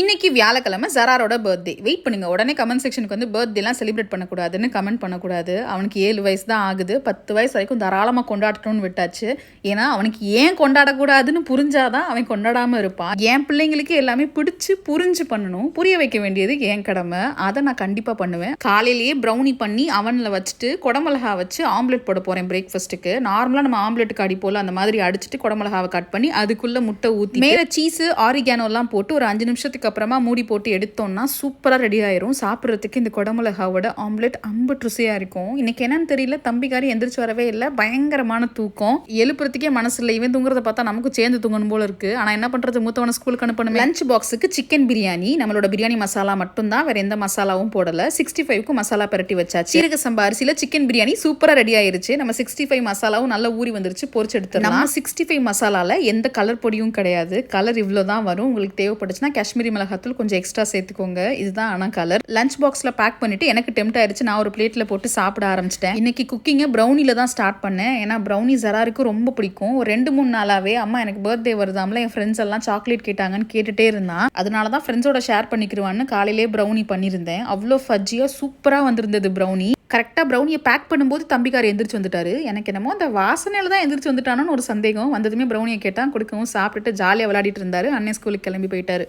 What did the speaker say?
இன்னைக்கு வியாழக்கிழமை ஜராரோட birthday. Wait பண்ணுங்க. உடனே கமெண்ட் செக்ஷனுக்கு வந்து பர்த்டேலாம் செலிப்ரேட் பண்ணக்கூடாதுன்னு கமெண்ட் பண்ணக்கூடாது. அவனுக்கு 7 வயசு தான் ஆகுது. 10 வயசு வரைக்கும் தாராளமாக கொண்டாடணும்னு விட்டாச்சு. ஏன்னா அவனுக்கு ஏன் கொண்டாடக்கூடாதுன்னு புரிஞ்சாதான் அவன் கொண்டாடாமல் இருப்பான். என் பிள்ளைங்களுக்கு எல்லாமே பிடிச்சி புரிஞ்சு பண்ணணும். புரிய வைக்க வேண்டியது என் கடமை. அதை நான் கண்டிப்பாக பண்ணுவேன். காலையிலேயே ப்ரௌனி பண்ணி அவனில் வச்சுட்டு குடமிளகா வச்சு ஆம்லெட் போட போகிறேன் பிரேக்ஃபாஸ்ட்டுக்கு. நார்மலாக நம்ம ஆம்லெட்டுக்கு அடி போல் அந்த மாதிரி அடிச்சுட்டு குடமிளகாவை கட் பண்ணி அதுக்குள்ளே முட்டை ஊற்றி மேலே சீஸு ஆரிகானோலாம் போட்டு ஒரு 5 நிமிஷத்துக்கு அப்புறமா மூடி போட்டு எடுத்தோம்னா சூப்பராக ரெடி ஆயிரும். சாப்பிட்றதுக்கு இந்த குடமிளகாவோட ஆம்லெட் அம்பட்டு ருசியாக இருக்கும். இன்னைக்கு என்னன்னு தெரியல, தம்பிக்காரி எந்திரிச்சு வரவே இல்லை. பயங்கரமான தூக்கம். எழுப்புறதுக்கே மனசு இல்லை. இவன் தூங்குறத பார்த்தா நமக்கு சேர்ந்து தூங்கணும் போல இருக்கு. ஆனால் என்ன பண்ணுறது, மூத்தவனை ஸ்கூலுக்கு அனுப்பணும். லஞ்ச் பாக்ஸுக்கு சிக்கன் பிரியாணி. நம்மளோட பிரியாணி மசாலா மட்டும்தான், வேற எந்த மசாலாவும் போடலை. 65க்கு மசாலா பரட்டி வச்சாச்சு. சீரக சம்பா அரிசியில் சிக்கன் பிரியாணி சூப்பராக ரெடி ஆயிருச்சு. நம்ம 65 மசாலாவும் நல்லா ஊறி வந்துருச்சு. பொரிச்சு எடுத்துடலாம். நம்ம 65 மசாலாவில் எந்த கலர் பொடியும் கிடையாது. கலர் இவ்வளோ தான் வரும். உங்களுக்கு தேவைப்பட்டுச்சுன்னா காஷ்மீரி மிளகாத்தூள் கொஞ்சம் எக்ஸ்ட்ரா சேர்த்துக்கோங்க. இதுதான் ஆனால் கலர். லஞ்ச் பாக்ஸில் பேக் பண்ணிட்டு எனக்கு டெம்ட் ஆயிடுச்சு. நான் ஒரு பிளேட்டில் போட்டு சாப்பிட ஆரம்பிச்சிட்டேன். இன்னைக்கு குக்கிங்கை ப்ரௌனியில் தான் ஸ்டார்ட் பண்ணேன். ஏன்னா ப்ரௌனி ஜராருக்கு ரொம்ப பிடிக்கும். ஒரு 2-3 நாளாவே அம்மா எனக்கு பர்த்டே வருதாமல என் ஃப்ரெண்ட்ஸ் எல்லாம் சாக்லேட் கேட்டாங்கன்னு கேட்டுட்டே இருந்தான். அதனால தான் ஃப்ரெண்ட்ஸோட ஷேர் பண்ணிக்கிடுவான்னு காலையிலே ப்ரௌனி பண்ணியிருந்தேன். அவ்வளோ ஃபஜ்ஜியாக சூப்பராக வந்திருந்தது ப்ரௌனி. கரெக்டாக ப்ரௌனியை பேக் பண்ணும்போது தம்பிக்கார் எந்திரிச்சு வந்துட்டாரு. எனக்கு என்னமோ அந்த வாசனையில் தான் எந்திரிச்சு வந்துட்டானோன்னு ஒரு சந்தேகம். வந்ததுமே ப்ரௌனியை கேட்டான், கொடுக்கவும் சாப்பிட்டுட்டு ஜாலியாக விளையாடிட்டு இருந்தாரு. அண்ணன் ஸ்கூலுக்கு கிளம்பி போயிட்டாரு.